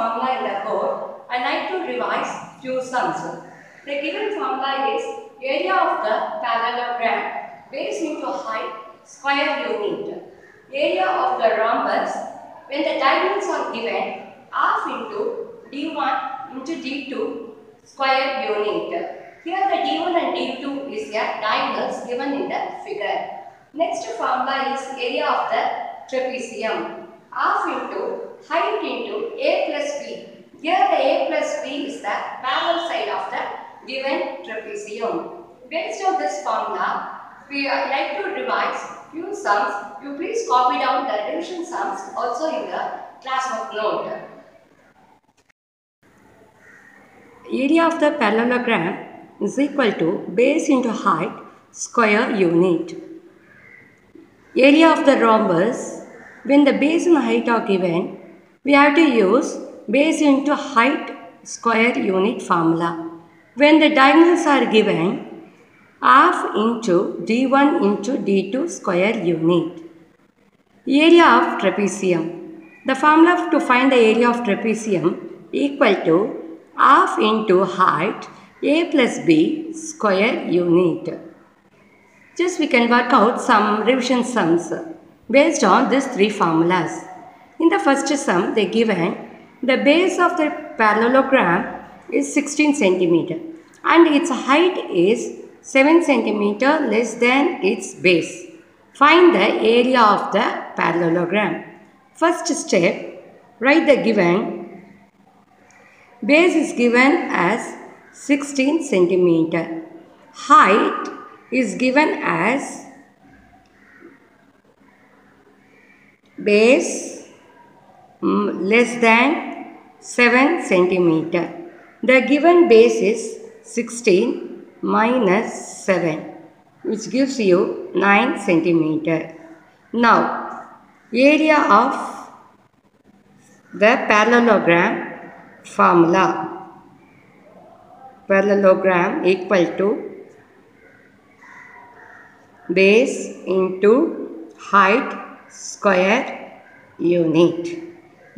formula in the board, I like to revise few sums. The given formula is area of the parallelogram base into height square unit. Area of the rhombus when the diagonals are given half into d1 into d2 square unit. Here the d1 and d2 is the diagonals given in the figure. Next formula is area of the trapezium. Half into height into a plus b. Here the a plus b is the parallel side of the given trapezium. Based on this formula, we like to revise few sums. You please copy down the revision sums also in the classwork note. Area of the parallelogram is equal to base into height square unit. Area of the rhombus, when the base and height are given, we have to use base into height square unit formula. When the diagonals are given, half into d1 into d2 square unit. Area of trapezium. The formula to find the area of trapezium equal to half into height a plus b square unit. Just we can work out some revision sums based on these three formulas. In the first sum, they given the base of the parallelogram is 16 centimeter and its height is 7 centimeter less than its base. Find the area of the parallelogram. First step, write the given. Base is given as 16 centimeter. Height is given as base less than 7 centimeter. The given base is 16 minus 7, which gives you 9 centimeter. Now, area of the parallelogram formula. Parallelogram equal to base into height square unit.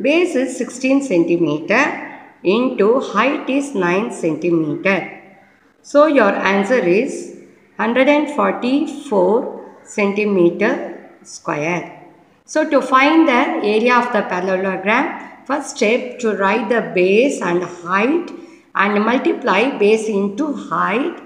Base is 16 centimeter into height is 9 centimeter. So your answer is 144 centimeter square. So to find the area of the parallelogram, first step to write the base and height and multiply base into height.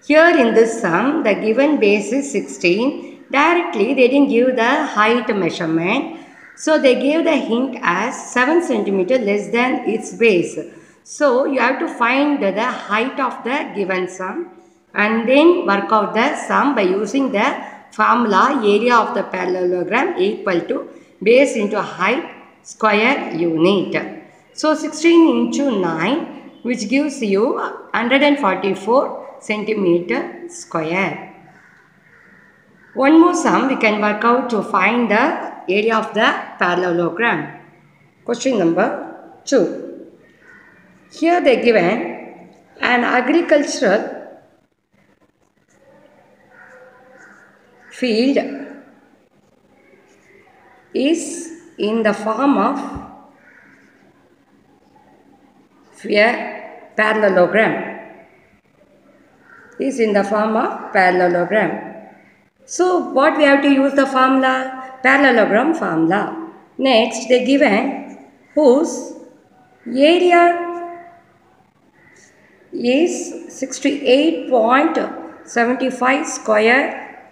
Here in this sum, the given base is 16. Directly, they didn't give the height measurement. So, they gave the hint as 7 centimeter less than its base. So, you have to find the height of the given sum and then work out the sum by using the formula area of the parallelogram equal to base into height square unit. So, 16 into 9, which gives you 144 centimeter square. One more sum we can work out to find the area of the parallelogram. Question number 2. Here they given an agricultural field is in the form of a parallelogram. Is in the form of parallelogram. So, what we have to use the formula? Parallelogram formula. Next, they given whose area is 68.75 square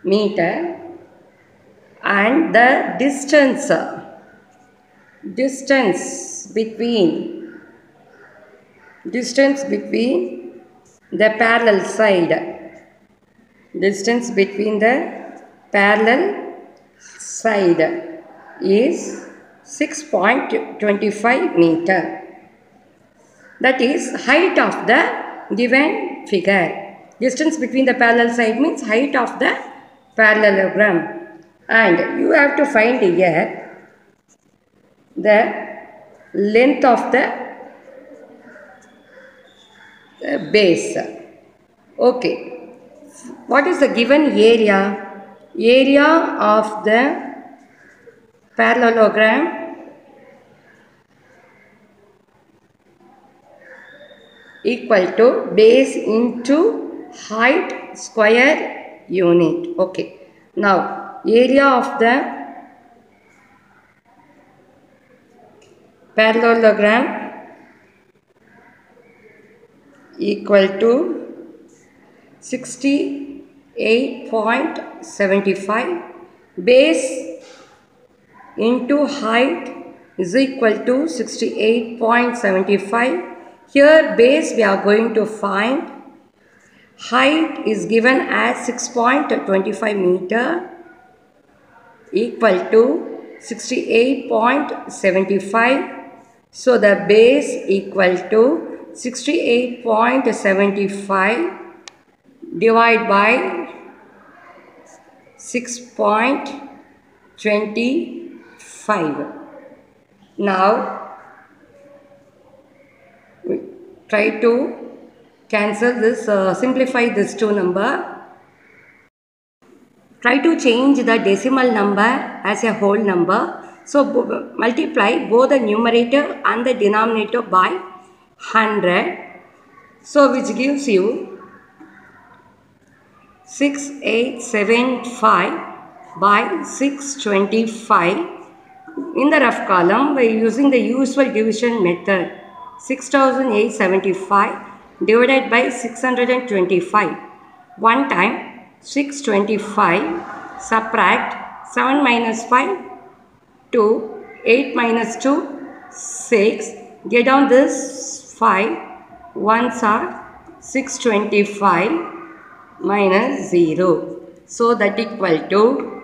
meter and the distance between the parallel side. Distance between the parallel side is 6.25 meter. That is height of the given figure. Distance between the parallel side means height of the parallelogram. And you have to find here the length of the base. Okay. What is the given area? Area of the parallelogram equal to base into height square unit. Okay. Now, area of the parallelogram equal to 68.75. Base into height is equal to 68.75. Here base we are going to find. Height is given as 6.25 meter equal to 68.75. So the base equal to 68.75 divided by 6.25. Now we try to cancel this, simplify this two number. Try to change the decimal number as a whole number. So multiply both the numerator and the denominator by 100. So which gives you 6875 by 625. In the rough column, we are using the usual division method. 6875 divided by 625. One time 625, subtract 7 minus 5, 2, 8 minus 2, 6. Get down this 5, ones are 625 minus 0. So that equal to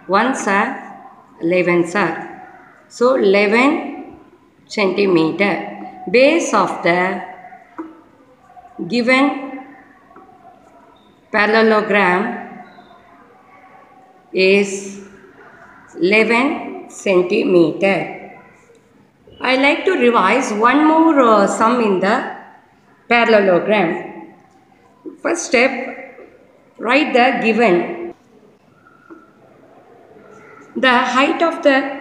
ones are 11 are. So 11 centimeter. Base of the given parallelogram is 11 centimeter. I like to revise one more sum in the parallelogram. First step, write the given. The height of the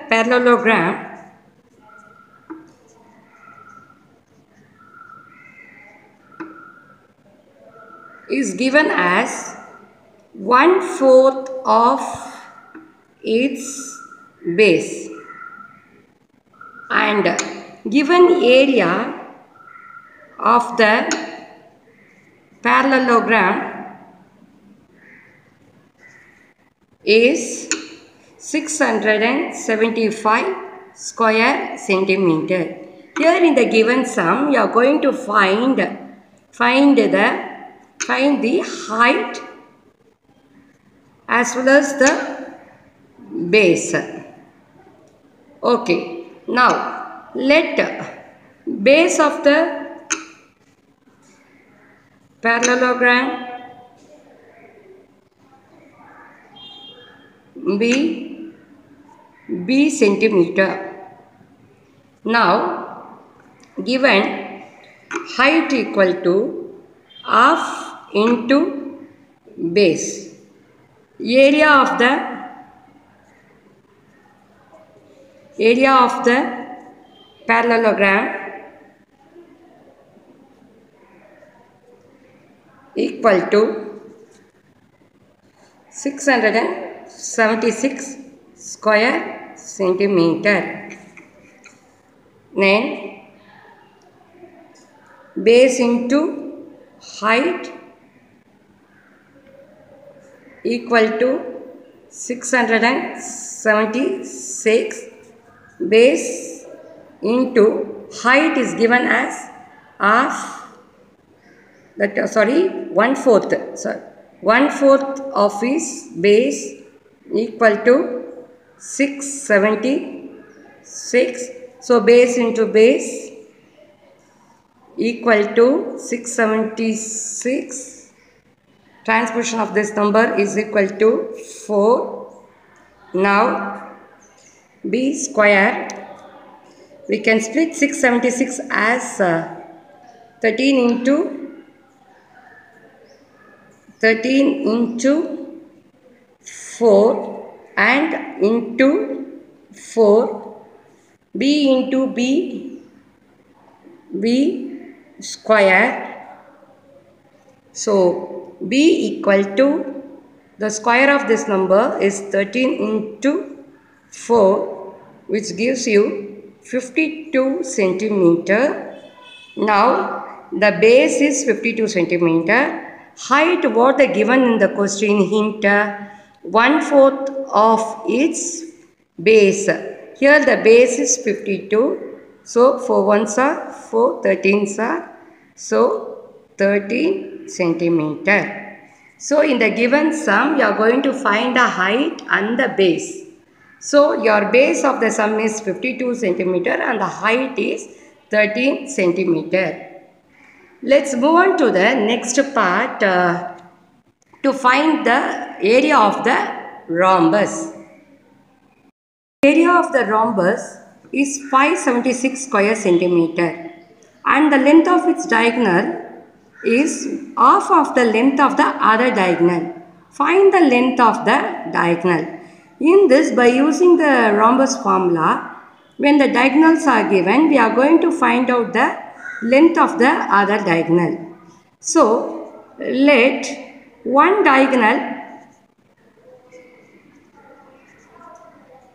parallelogram is given as 1/4 of its base, and given area of the parallelogram is 675 square centimeter. Here in the given sum, you are going to find the height as well as the base. Okay. Now let base of the parallelogram be B centimeter. Now given height equal to half into base. Area of the parallelogram equal to 676 square centimeter. Then base into height equal to 676. Base into height is given as half, 1/4 of his base equal to 676. So base into base equal to 676. Transposition of this number is equal to 4. Now B square, we can split 676 as 13 into 4 and into 4. B into B square. So B equal to, the square of this number is 13 into 4, which gives you 52 centimeter. Now the base is 52 centimeter. Height what they given in the question hint, 1/4 of its base. Here the base is 52. So 4 ones are 4, 13s are, so 13 centimeter. So in the given sum, you are going to find the height and the base. So your base of the sum is 52 centimeter and the height is 13 centimeter. Let's move on to the next part to find the area of the rhombus. Area of the rhombus is 576 square centimeter and the length of its diagonal is half of the length of the other diagonal. Find the length of the diagonal. In this, by using the rhombus formula, when the diagonals are given, we are going to find out the length of the other diagonal. So, let one diagonal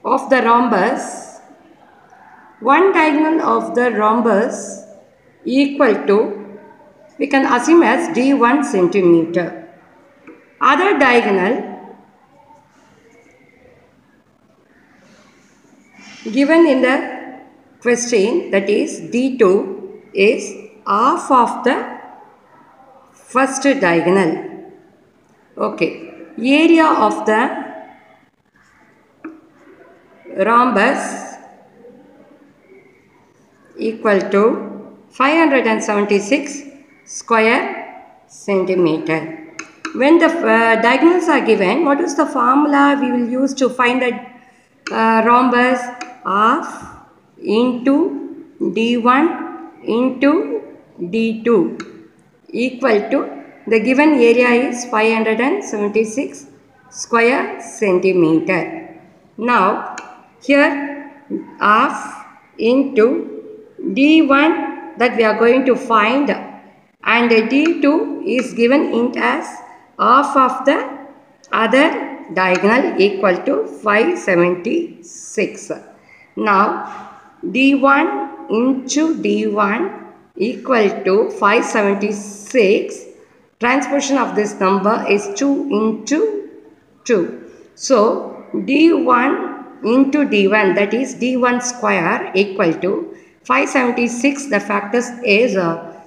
of the rhombus equal to, we can assume as d1 centimeter. Other diagonal given in the question, that is d2, is half of the first diagonal. Okay. Area of the rhombus equal to 576 square centimeter. When the diagonals are given, what is the formula we will use to find the rhombus? Half into d1 into d2 equal to, the given area is 576 square centimeter. Now here half into d1 that we are going to find, and d2 is given in as half of the other diagonal equal to 576. Now d1 into d1 equal to 576. Transposition of this number is 2 into 2. So d1 into d1, that is d1 square, equal to 576. The factors is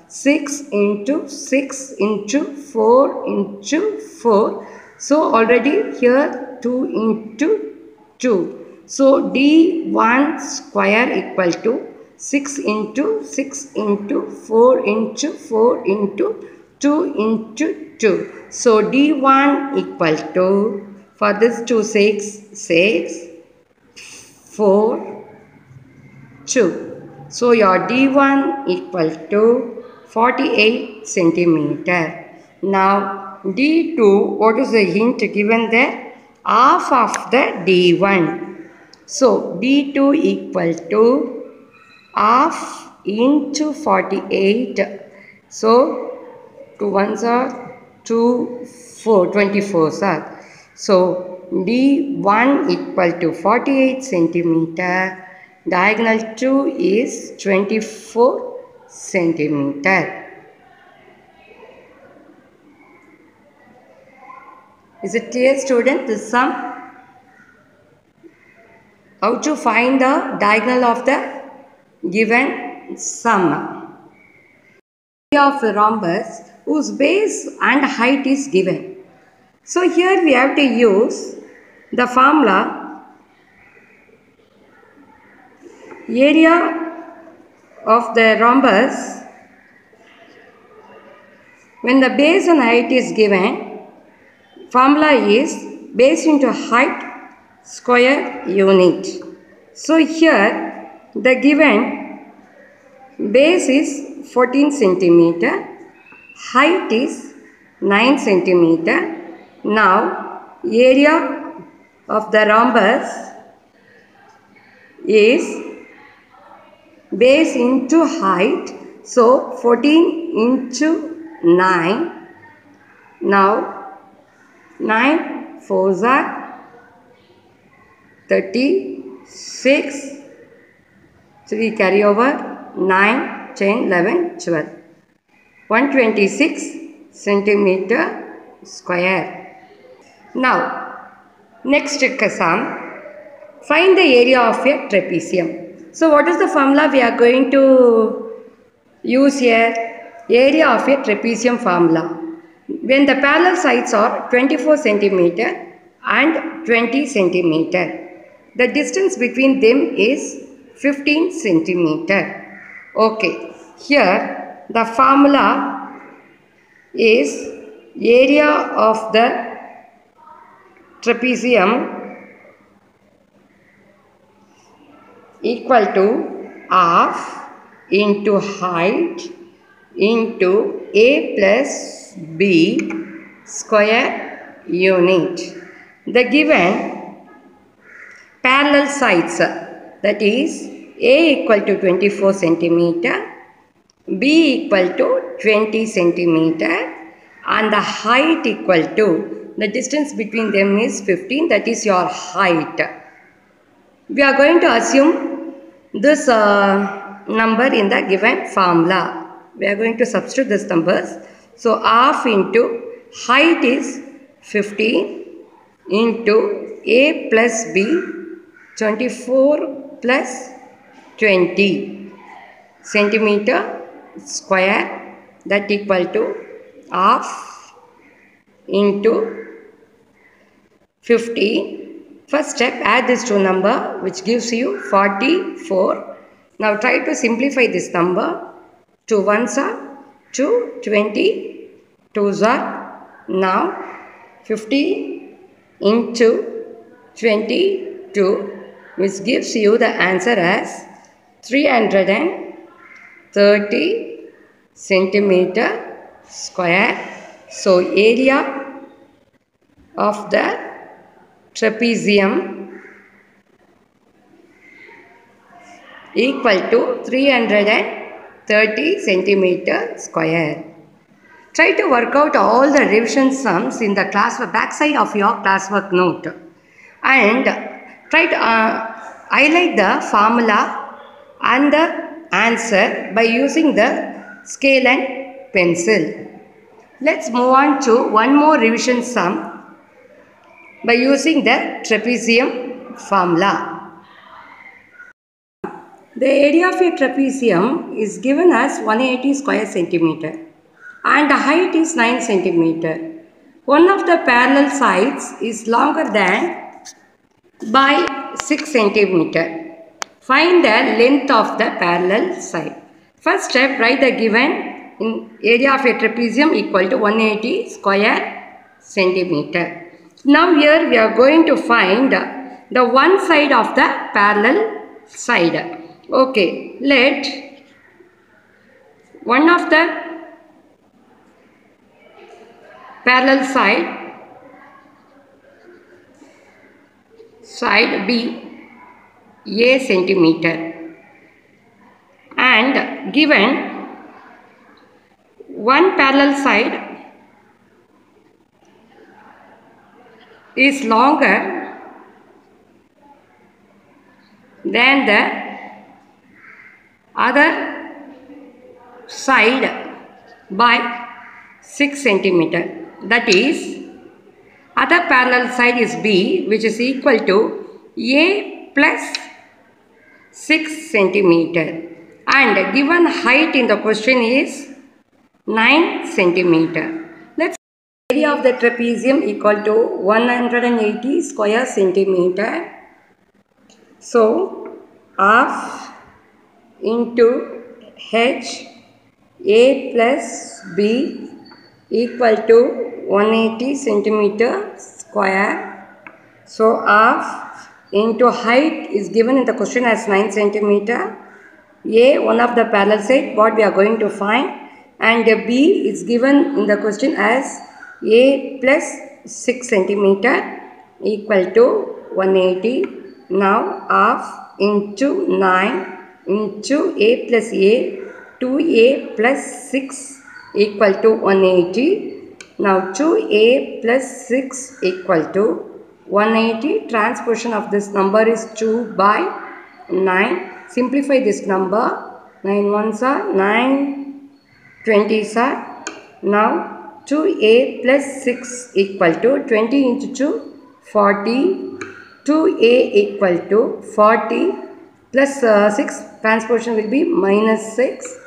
6 into 6 into 4 into 4. So already here 2 into 2. So d1 square equal to 6 into 6 into 4 into 4 into 2 into 2. So d1 equal to, for this 2 6, 4, 2. So your d1 equal to 48 centimeter. Now d2, what is the hint given there? Half of the d1. So d2 equal to half into 48. So 2 ones are 2, 4, 24 sir. So d1 equal to 48 centimeter. Diagonal 2 is 24 centimeter. Is it clear, student, this sum? How to find the diagonal of the given sum? Area of the rhombus whose base and height is given. So here we have to use the formula area of the rhombus when the base and height is given. Formula is base into height square unit. So here the given base is 14 centimeter, height is 9 centimeter. Now area of the rhombus is base into height. So 14 into 9. Now 9 4s are 36. 3 carry over 9, 10, 11, 12. 126 centimeter square. Now, next sum. Find the area of a trapezium. So, what is the formula we are going to use here? Area of a trapezium formula. When the parallel sides are 24 centimeter and 20 centimeter, the distance between them is 15 centimeter. Okay, here the formula is area of the trapezium equal to half into height into a plus b square unit. The given parallel sides, that is a equal to 24 centimeter, b equal to 20 centimeter, and the height equal to, the distance between them is 15, that is your height. We are going to assume this number in the given formula. We are going to substitute these numbers. So, half into height is 15 into a plus b, 24 plus 20 centimeter square, that equal to half into 15. First step, add this two number, which gives you 44. Now try to simplify this number. 2 ones are 2, 20, 2s are now 50 into 22, which gives you the answer as 330 centimeter square. So area of the trapezium equal to 330 centimeter square. Try to work out all the revision sums in the backside of your classwork note, and try to highlight the formula and the answer by using the scale and pencil. Let's move on to one more revision sum by using the trapezium formula. The area of a trapezium is given as 180 square centimeter and the height is 9 centimeter. One of the parallel sides is longer than by 6 centimeter. Find the length of the parallel side. First step, write the given in area of a trapezium equal to 180 square centimeter. Now here we are going to find the one side of the parallel side. Okay, let one of the parallel side be a centimeter, and given one parallel side is longer than the other side by 6 centimeter. That is, other parallel side is B, which is equal to A plus 6 centimeter, and given height in the question is 9 centimeter. Let's area of the trapezium equal to 180 square centimeter. So half into H A plus B equal to 180 centimeter square. So half into height is given in the question as 9 centimeter. A, one of the parallel side, what we are going to find, and B is given in the question as A plus 6 centimeter equal to 180. Now half into 9 into a plus a, 2a plus 6 equal to 180. Now 2a plus 6 equal to 180. Transposition of this number is 2 by 9. Simplify this number. 9 ones are 9, 20s are. Now 2a plus 6 equal to 20 into 2, 40. 2a equal to 40 plus 6, transposition will be minus 6.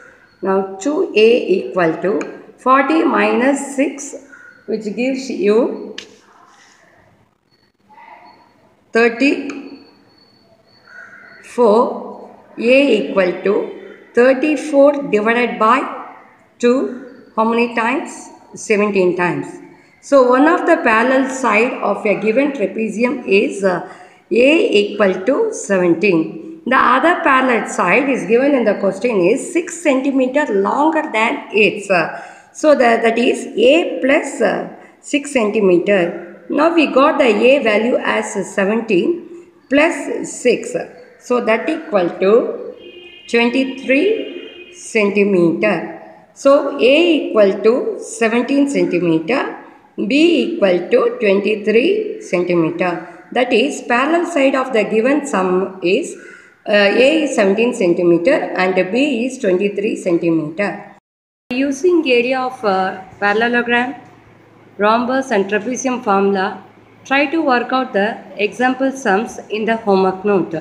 Now 2a equal to 40 minus 6, which gives you 34. A equal to 34 divided by 2. How many times? 17 times. So one of the parallel side of a given trapezium is A equal to 17. The other parallel side is given in the question is 6 centimeter longer than its. So that is A plus 6 centimeter. Now we got the A value as 17 plus 6. So that equal to 23 centimeter. So A equal to 17 centimeter, B equal to 23 centimeter. That is parallel side of the given sum is A is 17 centimeter and B is 23 centimeter. Using area of parallelogram, rhombus and trapezium formula, try to work out the example sums in the homework note.